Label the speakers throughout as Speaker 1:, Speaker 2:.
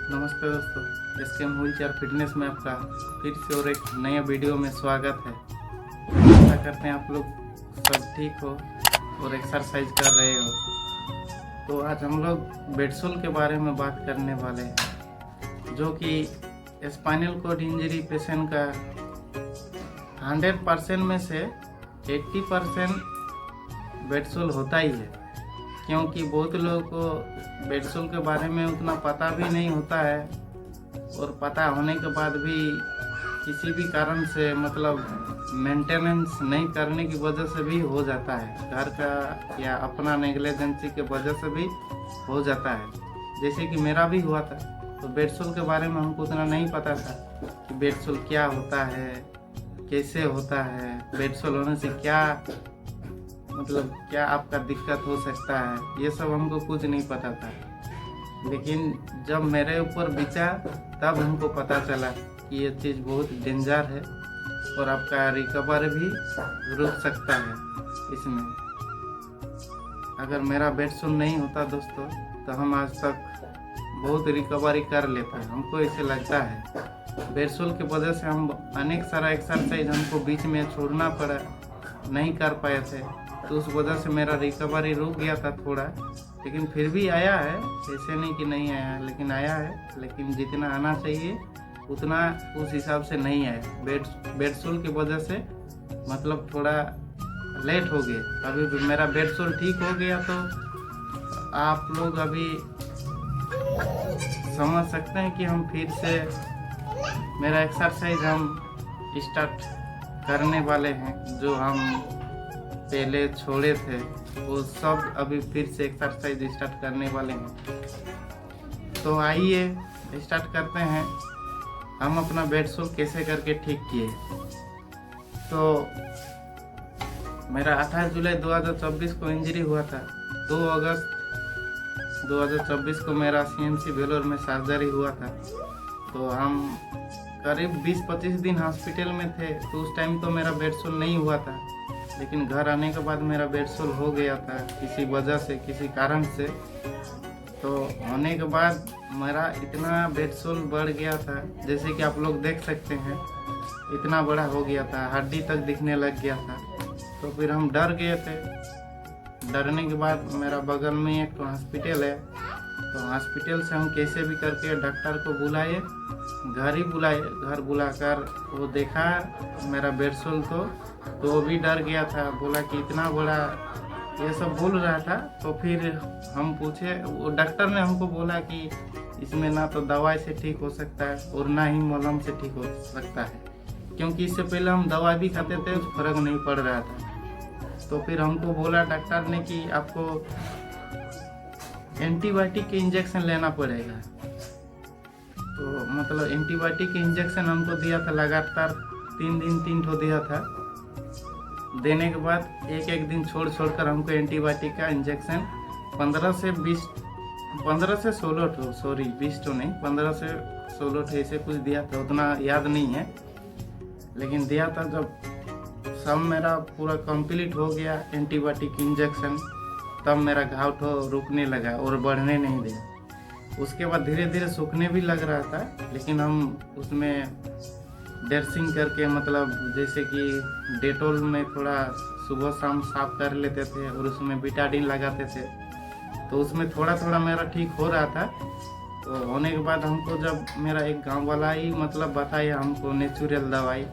Speaker 1: नमस्ते दोस्तों, SKM wheel chair fitness में आपका फिर से और एक नए वीडियो में स्वागत है। आशा करते हैं आप लोग सब ठीक हो और एक्सरसाइज कर रहे हो। तो आज हम लोग बेडसोल के बारे में बात करने वाले हैं, जो कि स्पाइनल कॉर्ड इंजरी पेशेंट का 100% में से 80% बेडसोल होता ही है, क्योंकि बहुत लोगों को बेडसोल के बारे में उतना पता भी नहीं होता है और पता होने के बाद भी किसी भी कारण से मतलब मेंटेनेंस नहीं करने की वजह से भी हो जाता है, घर का या अपना नेग्लिजेंसी के वजह से भी हो जाता है। जैसे कि मेरा भी हुआ था, तो बेडसोल के बारे में हमको उतना नहीं पता था कि बेडसोल क्या होता है, कैसे होता है, बेडसोल होने से क्या मतलब क्या आपका दिक्कत हो सकता है, ये सब हमको कुछ नहीं पता था। लेकिन जब मेरे ऊपर बीता तब हमको पता चला कि ये चीज़ बहुत डेंजर है और आपका रिकवर भी रुक सकता है इसमें। अगर मेरा बेडसोल नहीं होता दोस्तों, तो हम आज तक बहुत रिकवरी कर लेते हैं, हमको ऐसे लगता है। बेडसोल की वजह से हम अनेक सारा एक्सरसाइज हमको बीच में छोड़ना पड़ा, नहीं कर पाए थे, तो उस वजह से मेरा रिकवरी रुक गया था थोड़ा। लेकिन फिर भी आया है, ऐसे नहीं कि नहीं आया, लेकिन आया है। लेकिन जितना आना चाहिए उतना उस हिसाब से नहीं आया। बेडसोल की वजह से मतलब थोड़ा लेट हो गया। अभी भी मेरा बेडसोल ठीक हो गया, तो आप लोग अभी समझ सकते हैं कि हम फिर से मेरा एक्सरसाइज हम स्टार्ट करने वाले हैं। जो हम पहले छोड़े थे वो सब अभी फिर से एक्सरसाइज स्टार्ट करने वाले हैं। तो आइए स्टार्ट करते हैं, हम अपना बेडसोल कैसे करके ठीक किए। तो मेरा 28 जुलाई 2024 को इंजरी हुआ था। 2 अगस्त 2024 को मेरा सीएमसी वेलोर में सर्जरी हुआ था। तो हम करीब 20-25 दिन हॉस्पिटल में थे। तो उस टाइम तो मेरा बेडसोल नहीं हुआ था, लेकिन घर आने के बाद मेरा बेडसोल हो गया था किसी वजह से, किसी कारण से। तो होने के बाद मेरा इतना बेडसोल बढ़ गया था, जैसे कि आप लोग देख सकते हैं, इतना बड़ा हो गया था, हड्डी तक दिखने लग गया था। तो फिर हम डर गए थे। डरने के बाद मेरा बगल में एक हॉस्पिटल है, तो हॉस्पिटल से हम कैसे भी करके डॉक्टर को बुलाए, घर ही बुलाए। घर बुलाकर वो देखा मेरा बेडसोल, तो वो भी डर गया था, बोला कि इतना बड़ा, ये सब बोल रहा था। तो फिर हम पूछे, वो डॉक्टर ने हमको बोला कि इसमें ना तो दवाई से ठीक हो सकता है और ना ही मलहम से ठीक हो सकता है, क्योंकि इससे पहले हम दवाई भी खाते थे, फर्क नहीं पड़ रहा था। तो फिर हमको बोला डॉक्टर ने कि आपको एंटीबायोटिक के इंजेक्शन लेना पड़ेगा। तो मतलब एंटीबायोटिक के इंजेक्शन हमको दिया था, लगातार 3 दिन 3 ठो दिया था। देने के बाद एक दिन छोड़ कर हमको एंटीबायोटिक का इंजेक्शन 15 से 16 ठो, सॉरी 20 ठो नहीं, 15 से 16 ठो ऐसे कुछ दिया था, उतना याद नहीं है, लेकिन दिया था। जब सब मेरा पूरा कंप्लीट हो गया एंटीबायोटिक इंजेक्शन, तब मेरा घाव ठो रुकने लगा और बढ़ने नहीं दिया। उसके बाद धीरे धीरे सूखने भी लग रहा था, लेकिन हम उसमें ड्रेसिंग करके, मतलब जैसे कि डेटोल में थोड़ा सुबह शाम साफ कर लेते थे और उसमें बीटाडीन लगाते थे, तो उसमें थोड़ा थोड़ा मेरा ठीक हो रहा था। तो होने के बाद हमको जब मेरा एक गांव वाला ही मतलब बताया हमको नेचुरल दवाई,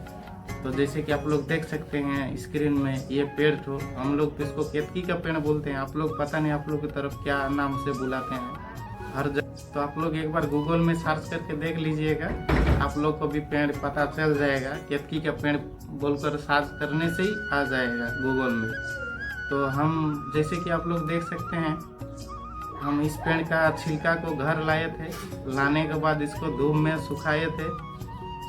Speaker 1: तो जैसे कि आप लोग देख सकते हैं स्क्रीन में, ये पेड़ तो हम लोग इसको केतकी का पेड़ बोलते हैं, आप लोग पता नहीं आप लोग की तरफ क्या नाम से बुलाते हैं हर जगह। तो आप लोग एक बार गूगल में सर्च करके देख लीजिएगा, आप लोग को भी पेड़ पता चल जाएगा। केतकी का पेड़ बोलकर सर्च करने से ही आ जाएगा गूगल में। तो हम जैसे कि आप लोग देख सकते हैं, हम इस पेड़ का छिलका को घर लाए थे। लाने के बाद इसको धूप में सुखाए थे।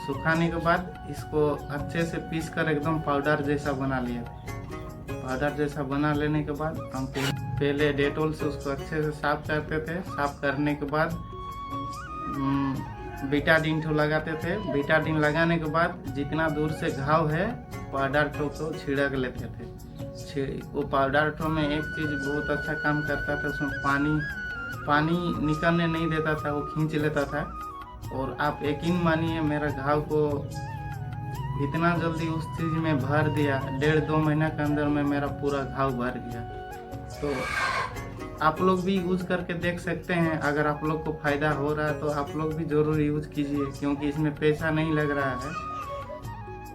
Speaker 1: सुखाने के बाद इसको अच्छे से पीस कर एकदम पाउडर जैसा बना लिए थे। पाउडर जैसा बना लेने के बाद हम पहले डेटोल से उसको अच्छे से साफ करते थे। साफ करने के बाद बीटाडीन ठो लगाते थे। बीटाडीन लगाने के बाद जितना दूर से घाव है, पाउडर ठो को छिड़क लेते थे। वो पाउडर ठो में एक चीज़ बहुत अच्छा काम करता था, उसमें पानी पानी निकलने नहीं देता था, वो खींच लेता था। और आप यकीन मानिए मेरा घाव को इतना जल्दी उस चीज़ में भर दिया, 1.5-2 महीना के अंदर में मेरा पूरा घाव भर गया। तो आप लोग भी यूज़ करके देख सकते हैं। अगर आप लोग को फ़ायदा हो रहा है तो आप लोग भी ज़रूर यूज़ कीजिए, क्योंकि इसमें पैसा नहीं लग रहा है।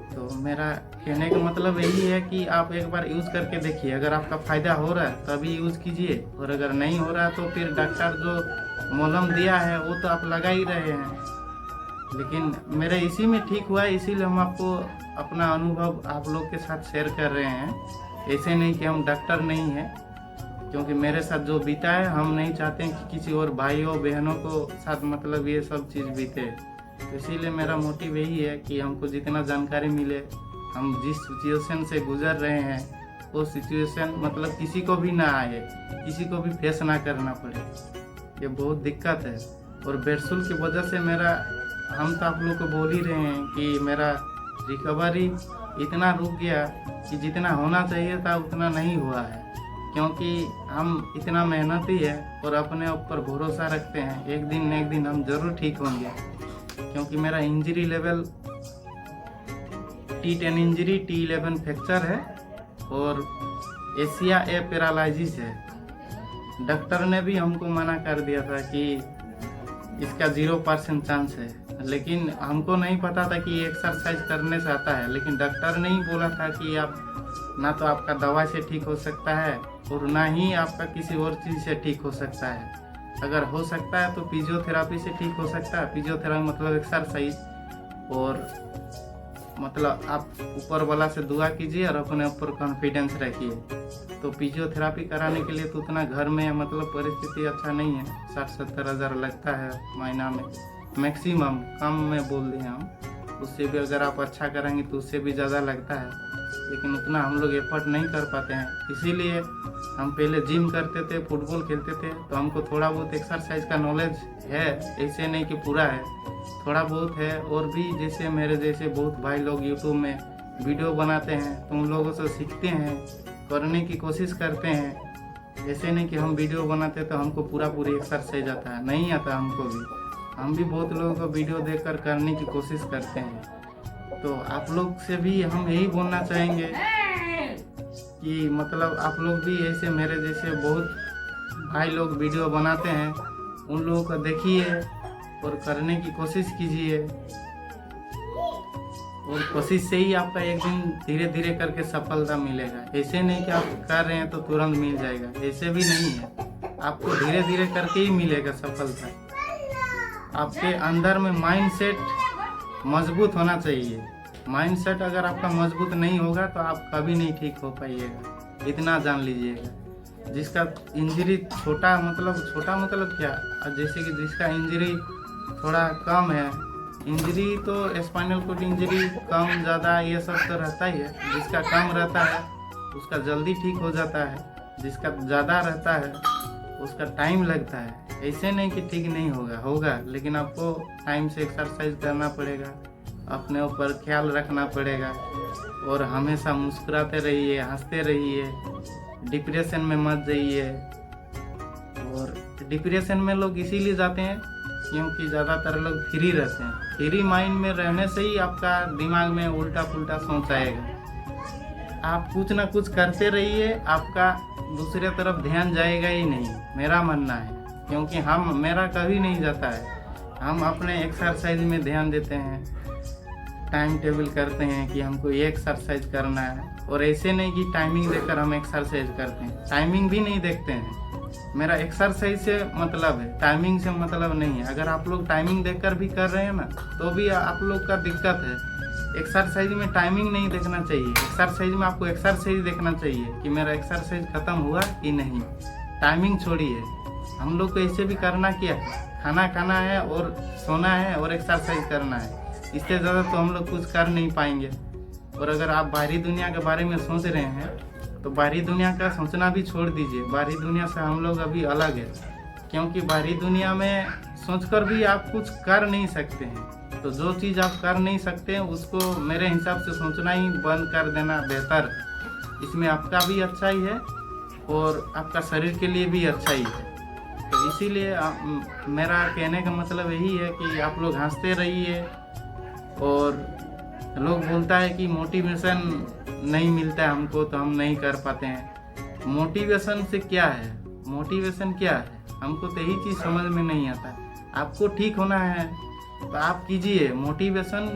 Speaker 1: तो मेरा कहने का मतलब यही है कि आप एक बार यूज़ करके देखिए। अगर आपका फ़ायदा हो रहा है तभी यूज़ कीजिए, और अगर नहीं हो रहा है तो फिर डॉक्टर जो मलहम दिया है वो तो आप लगा ही रहे हैं। लेकिन मेरे इसी में ठीक हुआ है, इसीलिए हम आपको अपना अनुभव आप लोग के साथ शेयर कर रहे हैं। ऐसे नहीं कि हम डॉक्टर नहीं हैं, क्योंकि मेरे साथ जो बीता है हम नहीं चाहते हैं कि किसी और भाइयों बहनों को साथ मतलब ये सब चीज़ बीते। तो इसीलिए मेरा मोटिव यही है कि हमको जितना जानकारी मिले, हम जिस सिचुएशन से गुजर रहे हैं वो सिचुएशन मतलब किसी को भी ना आए, किसी को भी फेस ना करना पड़े। ये बहुत दिक्कत है। और बेडसूल की वजह से मेरा, हम तो आप लोग को बोल ही रहे हैं कि मेरा रिकवरी इतना रुक गया कि जितना होना चाहिए था उतना नहीं हुआ है। क्योंकि हम इतना मेहनती है और अपने ऊपर भरोसा रखते हैं, एक दिन न एक दिन हम जरूर ठीक होंगे। क्योंकि मेरा injury level T10 injury, T11 fracture है और एशिया ए पैरालिसिस है। डॉक्टर ने भी हमको मना कर दिया था कि इसका 0% चांस है, लेकिन हमको नहीं पता था कि एक्सरसाइज करने से आता है। लेकिन डॉक्टर ने ही बोला था कि आप ना तो आपका दवा से ठीक हो सकता है और ना ही आपका किसी और चीज़ से ठीक हो सकता है। अगर हो सकता है तो फिजियोथेरापी से ठीक हो सकता है। फिजियोथेरापी मतलब एक्सरसाइज, और मतलब आप ऊपर वाला से दुआ कीजिए और अपने ऊपर कॉन्फिडेंस रखिए। तो फिजियोथेरापी कराने के लिए तो उतना घर में मतलब परिस्थिति अच्छा नहीं है, 60-70 हज़ार लगता है महीना में मैक्सिमम, कम में बोल दें हम। उससे भी अगर आप अच्छा करेंगे तो उससे भी ज़्यादा लगता है, लेकिन उतना हम लोग एफर्ट नहीं कर पाते हैं। इसीलिए हम पहले जिम करते थे, फुटबॉल खेलते थे, तो हमको थोड़ा बहुत एक्सरसाइज का नॉलेज है। ऐसे नहीं कि पूरा है, थोड़ा बहुत है। और भी जैसे मेरे जैसे बहुत भाई लोग यूट्यूब में वीडियो बनाते हैं, तो उन लोगों से सीखते हैं, करने की कोशिश करते हैं। ऐसे नहीं कि हम वीडियो बनाते तो हमको पूरी एक्सरसाइज आता है, नहीं आता हमको भी। हम भी बहुत लोगों को वीडियो देखकर करने की कोशिश करते हैं। तो आप लोग से भी हम यही बोलना चाहेंगे कि मतलब आप लोग भी ऐसे मेरे जैसे बहुत भाई लोग वीडियो बनाते हैं, उन लोगों को देखिए और करने की कोशिश कीजिए। और कोशिश से ही आपका एक दिन धीरे धीरे करके सफलता मिलेगा। ऐसे नहीं कि आप कर रहे हैं तो तुरंत मिल जाएगा, ऐसे भी नहीं है। आपको धीरे धीरे करके ही मिलेगा सफलता। आपके अंदर में माइंडसेट मजबूत होना चाहिए। माइंडसेट अगर आपका मजबूत नहीं होगा तो आप कभी नहीं ठीक हो पाइएगा, इतना जान लीजिएगा। जिसका इंजरी छोटा मतलब क्या, जैसे कि जिसका इंजरी थोड़ा कम है, इंजरी तो स्पाइनल कोड इंजरी कम ज़्यादा ये सब तो रहता ही है। जिसका कम रहता है उसका जल्दी ठीक हो जाता है, जिसका ज़्यादा रहता है उसका टाइम लगता है। ऐसे नहीं कि ठीक नहीं होगा, लेकिन आपको टाइम से एक्सरसाइज करना पड़ेगा, अपने ऊपर ख्याल रखना पड़ेगा और हमेशा मुस्कुराते रहिए, हंसते रहिए, डिप्रेशन में मत जाइए। और डिप्रेशन में लोग इसीलिए जाते हैं क्योंकि ज़्यादातर लोग फ्री रहते हैं। फ्री माइंड में रहने से ही आपका दिमाग में उल्टा पुल्टा सोच आएगा। आप कुछ ना कुछ करते रहिए, आपका दूसरे तरफ ध्यान जाएगा ही नहीं, मेरा मानना है। क्योंकि मेरा कभी नहीं जाता है। हम अपने एक्सरसाइज में ध्यान देते हैं, टाइम टेबल करते हैं कि हमको ये एक्सरसाइज करना है। और ऐसे नहीं कि टाइमिंग देखकर हम एक्सरसाइज करते हैं, टाइमिंग भी नहीं देखते हैं। मेरा एक्सरसाइज से मतलब है, टाइमिंग से मतलब नहीं है। अगर आप लोग टाइमिंग देखकर भी कर रहे हैं ना तो भी आप लोग का दिक्कत है। एक्सरसाइज में टाइमिंग नहीं देखना चाहिए, एक्सरसाइज में आपको एक्सरसाइज देखना चाहिए कि मेरा एक्सरसाइज खत्म हुआ कि नहीं। टाइमिंग छोड़िए। हम लोग को ऐसे भी करना क्या है, खाना खाना है और सोना है और एक्सरसाइज करना है। इससे ज़्यादा तो हम लोग कुछ कर नहीं पाएंगे। और अगर आप बाहरी दुनिया के बारे में सोच रहे हैं तो बाहरी दुनिया का सोचना भी छोड़ दीजिए। बाहरी दुनिया से हम लोग अभी अलग है, क्योंकि बाहरी दुनिया में सोचकर भी आप कुछ कर नहीं सकते हैं। तो जो चीज़ आप कर नहीं सकते हैं उसको मेरे हिसाब से सोचना ही बंद कर देना बेहतर है। इसमें आपका भी अच्छा ही है और आपका शरीर के लिए भी अच्छा ही है। तो इसीलिए मेरा कहने का मतलब यही है कि आप लोग हंसते रहिए। और लोग बोलता है कि मोटिवेशन नहीं मिलता है हमको तो हम नहीं कर पाते हैं। मोटिवेशन से क्या है, मोटिवेशन क्या है, हमको तो यही चीज़ समझ में नहीं आता। आपको ठीक होना है तो आप कीजिए, मोटिवेशन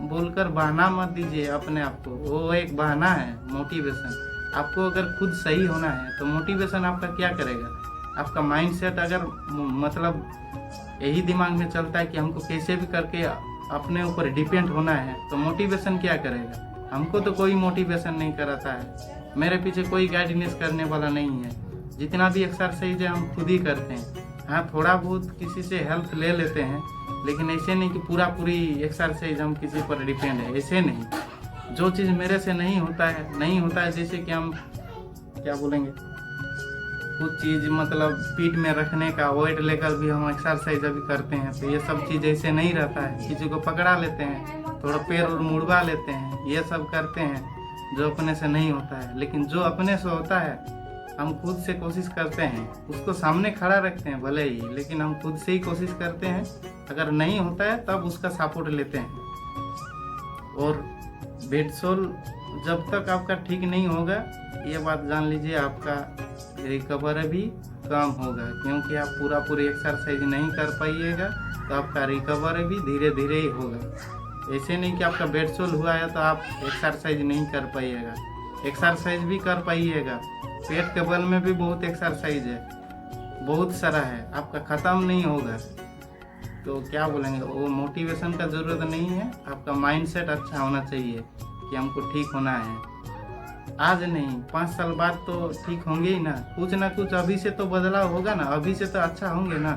Speaker 1: बोलकर बहाना मत दीजिए अपने आप को, वो एक बहाना है मोटिवेशन। आपको अगर खुद सही होना है तो मोटिवेशन आपका क्या करेगा। आपका माइंडसेट अगर मतलब यही दिमाग में चलता है कि हमको कैसे भी करके अपने ऊपर डिपेंड होना है, तो मोटिवेशन क्या करेगा। हमको तो कोई मोटिवेशन नहीं कराता है, मेरे पीछे कोई गाइडेंस करने वाला नहीं है। जितना भी एक्सरसाइज है हम खुद ही करते हैं। हाँ, थोड़ा बहुत किसी से हेल्प ले लेते हैं, लेकिन ऐसे नहीं कि पूरा पूरी एक्सरसाइज हम किसी पर डिपेंड है, ऐसे नहीं। जो चीज़ मेरे से नहीं होता है, जैसे कि हम क्या बोलेंगे, कुछ चीज़ मतलब पीठ में रखने का वेट लेकर भी हम एक्सरसाइज अभी करते हैं, तो ये सब चीज़ ऐसे नहीं रहता है। किसी को पकड़ा लेते हैं, थोड़ा पैर और मुड़वा लेते हैं, ये सब करते हैं जो अपने से नहीं होता है। लेकिन जो अपने से होता है हम खुद से कोशिश करते हैं, उसको सामने खड़ा रखते हैं भले ही, लेकिन हम खुद से ही कोशिश करते हैं। अगर नहीं होता है तब उसका सपोर्ट लेते हैं। और बेड सोल जब तक आपका ठीक नहीं होगा, ये बात जान लीजिए, आपका रिकवर भी कम होगा, क्योंकि आप पूरी एक्सरसाइज नहीं कर पाइएगा तो आपका रिकवर भी धीरे धीरे ही होगा। ऐसे नहीं कि आपका बेड सोल हुआ है तो आप एक्सरसाइज नहीं कर पाइएगा, एक्सरसाइज भी कर पाइएगा। पेट के बल में भी बहुत एक्सरसाइज है, बहुत सारा है, आपका ख़त्म नहीं होगा। तो क्या बोलेंगे, वो मोटिवेशन का ज़रूरत नहीं है। आपका माइंडसेट अच्छा होना चाहिए कि हमको ठीक होना है, आज नहीं 5 साल बाद तो ठीक होंगे ही ना कुछ अभी से तो बदलाव होगा ना, अभी से तो अच्छा होंगे ना।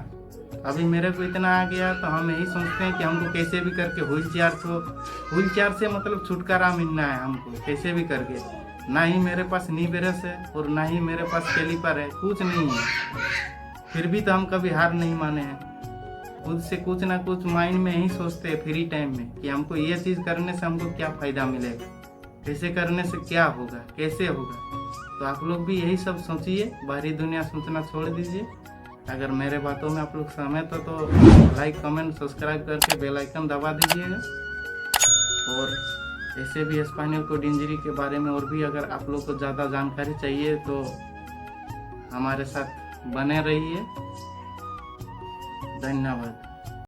Speaker 1: अभी मेरे को इतना आ गया तो हम यही सोचते हैं कि हमको कैसे भी करके व्हील चेयर से मतलब छुटकारा मिलना है हमको, कैसे भी करके। ना ही मेरे पास नी ब्रश है और ना ही मेरे पास कैलीपर है, कुछ नहीं है, फिर भी तो हम कभी हार नहीं माने हैं। खुद से कुछ ना कुछ माइंड में यही सोचते हैं फ्री टाइम में कि हमको ये चीज़ करने से हमको क्या फ़ायदा मिलेगा, कैसे करने से क्या होगा, कैसे होगा। तो आप लोग भी यही सब सोचिए, बाहरी दुनिया सोचना छोड़ दीजिए। अगर मेरे बातों में आप लोग सहमत हो तो लाइक कमेंट सब्सक्राइब करके बेल आइकन दबा दीजिएगा। और ऐसे भी स्पाइनल कॉर्ड इंजरी के बारे में और भी अगर आप लोग को ज़्यादा जानकारी चाहिए तो हमारे साथ बने रहिए। धन्यवाद।